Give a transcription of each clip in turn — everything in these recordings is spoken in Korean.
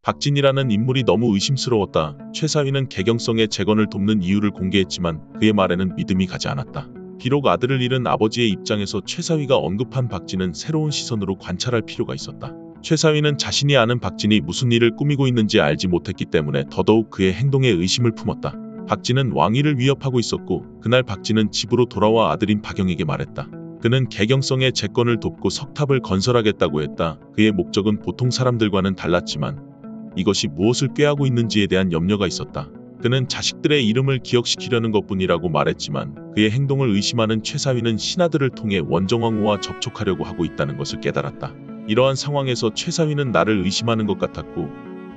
박진이라는 인물이 너무 의심스러웠다. 최사위는 개경성의 재건을 돕는 이유를 공개했지만 그의 말에는 믿음이 가지 않았다. 비록 아들을 잃은 아버지의 입장에서 최사위가 언급한 박진은 새로운 시선으로 관찰할 필요가 있었다. 최사위는 자신이 아는 박진이 무슨 일을 꾸미고 있는지 알지 못했기 때문에 더더욱 그의 행동에 의심을 품었다. 박진은 왕위를 위협하고 있었고 그날 박진은 집으로 돌아와 아들인 박영에게 말했다. 그는 개경성의 재건을 돕고 석탑을 건설하겠다고 했다. 그의 목적은 보통 사람들과는 달랐지만 이것이 무엇을 꾀하고 있는지에 대한 염려가 있었다. 그는 자식들의 이름을 기억시키려는 것뿐이라고 말했지만 그의 행동을 의심하는 최사위는 신하들을 통해 원정왕후와 접촉하려고 하고 있다는 것을 깨달았다. 이러한 상황에서 최사위는 나를 의심하는 것 같았고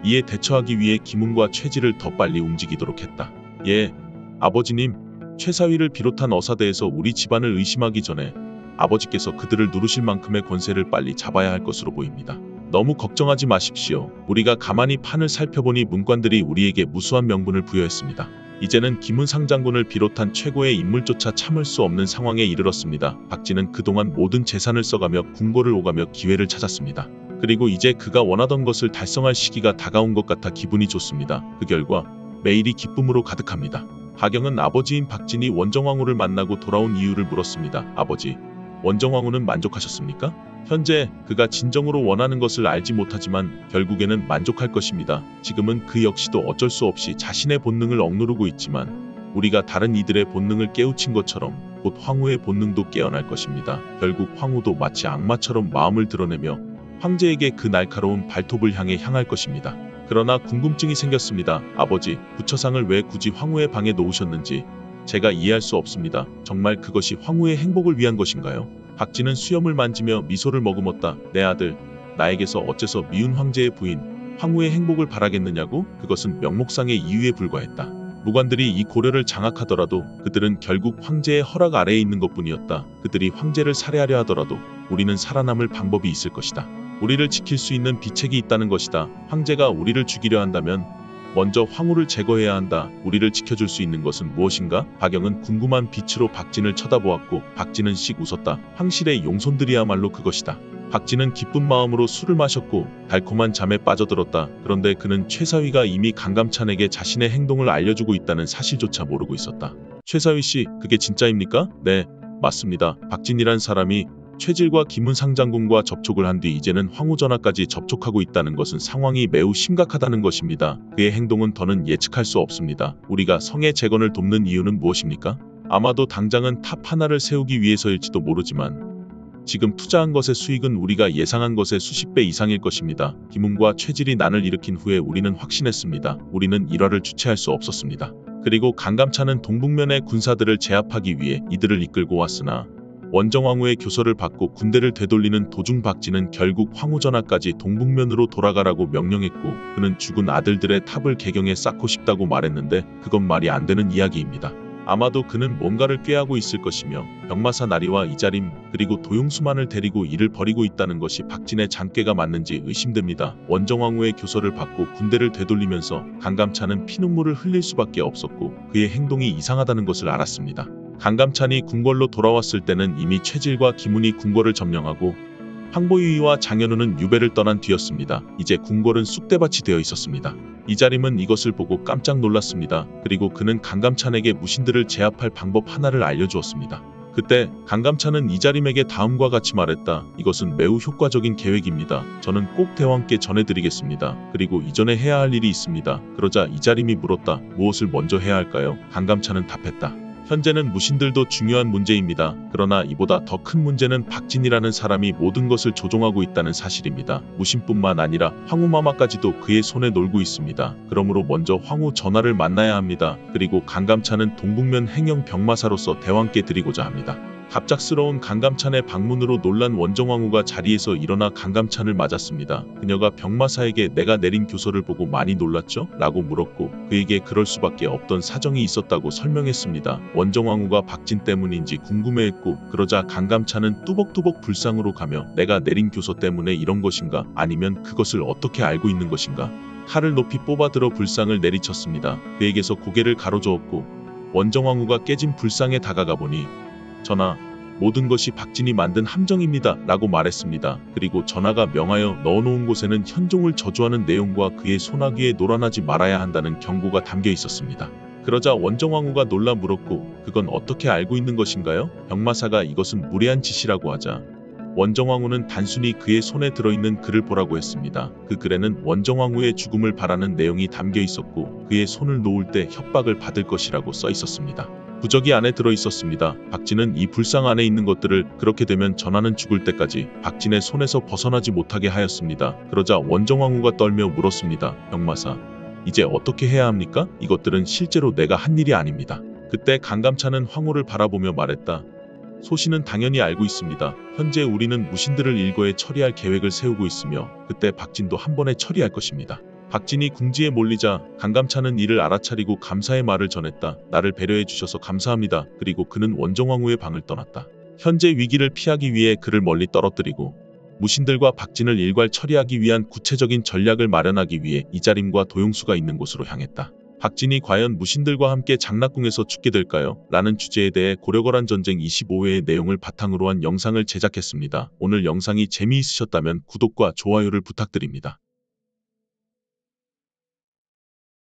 이에 대처하기 위해 김훈과 최지를 더 빨리 움직이도록 했다. 예, 아버지님, 최사위를 비롯한 어사대에서 우리 집안을 의심하기 전에 아버지께서 그들을 누르실 만큼의 권세를 빨리 잡아야 할 것으로 보입니다. 너무 걱정하지 마십시오. 우리가 가만히 판을 살펴보니 문관들이 우리에게 무수한 명분을 부여했습니다. 이제는 김훈상 장군을 비롯한 최고의 인물조차 참을 수 없는 상황에 이르렀습니다. 박진은 그동안 모든 재산을 써가며 궁궐을 오가며 기회를 찾았습니다. 그리고 이제 그가 원하던 것을 달성할 시기가 다가온 것 같아 기분이 좋습니다. 그 결과 매일이 기쁨으로 가득합니다. 박영은 아버지인 박진이 원정왕후를 만나고 돌아온 이유를 물었습니다. 아버지, 원정왕후는 만족하셨습니까? 현재 그가 진정으로 원하는 것을 알지 못하지만 결국에는 만족할 것입니다. 지금은 그 역시도 어쩔 수 없이 자신의 본능을 억누르고 있지만 우리가 다른 이들의 본능을 깨우친 것처럼 곧 황후의 본능도 깨어날 것입니다. 결국 황후도 마치 악마처럼 마음을 드러내며 황제에게 그 날카로운 발톱을 향할 것입니다. 그러나 궁금증이 생겼습니다. 아버지, 부처상을 왜 굳이 황후의 방에 놓으셨는지 제가 이해할 수 없습니다. 정말 그것이 황후의 행복을 위한 것인가요? 박진은 수염을 만지며 미소를 머금었다. 내 아들, 나에게서 어째서 미운 황제의 부인, 황후의 행복을 바라겠느냐고? 그것은 명목상의 이유에 불과했다. 무관들이 이 고려를 장악하더라도 그들은 결국 황제의 허락 아래에 있는 것뿐이었다. 그들이 황제를 살해하려 하더라도 우리는 살아남을 방법이 있을 것이다. 우리를 지킬 수 있는 비책이 있다는 것이다. 황제가 우리를 죽이려 한다면 먼저 황후를 제거해야 한다. 우리를 지켜줄 수 있는 것은 무엇인가? 박영은 궁금한 빛으로 박진을 쳐다보았고 박진은 씩 웃었다. 황실의 용손들이야말로 그것이다. 박진은 기쁜 마음으로 술을 마셨고 달콤한 잠에 빠져들었다. 그런데 그는 최사위가 이미 강감찬에게 자신의 행동을 알려주고 있다는 사실조차 모르고 있었다. 최사위 씨, 그게 진짜입니까? 네, 맞습니다. 박진이란 사람이 최질과 김훈상 장군과 접촉을 한 뒤 이제는 황후 전하까지 접촉하고 있다는 것은 상황이 매우 심각하다는 것입니다. 그의 행동은 더는 예측할 수 없습니다. 우리가 성의 재건을 돕는 이유는 무엇입니까? 아마도 당장은 탑 하나를 세우기 위해서일지도 모르지만 지금 투자한 것의 수익은 우리가 예상한 것의 수십 배 이상일 것입니다. 김훈과 최질이 난을 일으킨 후에 우리는 확신했습니다. 우리는 일화를 주체할 수 없었습니다. 그리고 강감찬은 동북면의 군사들을 제압하기 위해 이들을 이끌고 왔으나 원정왕후의 교서를 받고 군대를 되돌리는 도중 박진은 결국 황후전하까지 동북면으로 돌아가라고 명령했고 그는 죽은 아들들의 탑을 개경에 쌓고 싶다고 말했는데 그건 말이 안 되는 이야기입니다. 아마도 그는 뭔가를 꾀하고 있을 것이며 병마사 나리와 이자림 그리고 도용수만을 데리고 이를 벌이고 있다는 것이 박진의 장꾀가 맞는지 의심됩니다. 원정왕후의 교서를 받고 군대를 되돌리면서 강감찬은 피눈물을 흘릴 수밖에 없었고 그의 행동이 이상하다는 것을 알았습니다. 강감찬이 궁궐로 돌아왔을 때는 이미 최질과 김훈이 궁궐을 점령하고 황보유이와 장현우는 유배를 떠난 뒤였습니다. 이제 궁궐은 쑥대밭이 되어 있었습니다. 이자림은 이것을 보고 깜짝 놀랐습니다. 그리고 그는 강감찬에게 무신들을 제압할 방법 하나를 알려주었습니다. 그때 강감찬은 이자림에게 다음과 같이 말했다. 이것은 매우 효과적인 계획입니다. 저는 꼭 대왕께 전해드리겠습니다. 그리고 이전에 해야 할 일이 있습니다. 그러자 이자림이 물었다. 무엇을 먼저 해야 할까요? 강감찬은 답했다. 현재는 무신들도 중요한 문제입니다. 그러나 이보다 더 큰 문제는 박진이라는 사람이 모든 것을 조종하고 있다는 사실입니다. 무신뿐만 아니라 황후마마까지도 그의 손에 놀고 있습니다. 그러므로 먼저 황후 전하를 만나야 합니다. 그리고 강감찬은 동북면 행영 병마사로서 대왕께 드리고자 합니다. 갑작스러운 강감찬의 방문으로 놀란 원정왕후가 자리에서 일어나 강감찬을 맞았습니다. 그녀가 병마사에게 내가 내린 교서를 보고 많이 놀랐죠? 라고 물었고 그에게 그럴 수밖에 없던 사정이 있었다고 설명했습니다. 원정왕후가 박진 때문인지 궁금해했고 그러자 강감찬은 뚜벅뚜벅 불상으로 가며 내가 내린 교서 때문에 이런 것인가? 아니면 그것을 어떻게 알고 있는 것인가? 칼을 높이 뽑아들어 불상을 내리쳤습니다. 그에게서 고개를 가로저었고 원정왕후가 깨진 불상에 다가가 보니 전하, 모든 것이 박진이 만든 함정입니다 라고 말했습니다. 그리고 전하가 명하여 넣어놓은 곳에는 현종을 저주하는 내용과 그의 소나기에 놀아나지 말아야 한다는 경고가 담겨 있었습니다. 그러자 원정왕후가 놀라 물었고 그건 어떻게 알고 있는 것인가요? 병마사가 이것은 무례한 짓이라고 하자 원정왕후는 단순히 그의 손에 들어있는 글을 보라고 했습니다. 그 글에는 원정왕후의 죽음을 바라는 내용이 담겨 있었고 그의 손을 놓을 때 협박을 받을 것이라고 써 있었습니다. 부적이 안에 들어 있었습니다. 박진은 이 불상 안에 있는 것들을 그렇게 되면 전하는 죽을 때까지 박진의 손에서 벗어나지 못하게 하였습니다. 그러자 원정왕후가 떨며 물었습니다. 병마사, 이제 어떻게 해야 합니까? 이것들은 실제로 내가 한 일이 아닙니다. 그때 강감찬은 황후를 바라보며 말했다. 소신은 당연히 알고 있습니다. 현재 우리는 무신들을 일거에 처리할 계획을 세우고 있으며 그때 박진도 한 번에 처리할 것입니다. 박진이 궁지에 몰리자 강감찬은 이를 알아차리고 감사의 말을 전했다. 나를 배려해 주셔서 감사합니다. 그리고 그는 원정왕후의 방을 떠났다. 현재 위기를 피하기 위해 그를 멀리 떨어뜨리고 무신들과 박진을 일괄 처리하기 위한 구체적인 전략을 마련하기 위해 이자림과 도용수가 있는 곳으로 향했다. 박진이 과연 무신들과 함께 장락궁에서 죽게 될까요? 라는 주제에 대해 고려거란 전쟁 25회의 내용을 바탕으로 한 영상을 제작했습니다. 오늘 영상이 재미있으셨다면 구독과 좋아요를 부탁드립니다.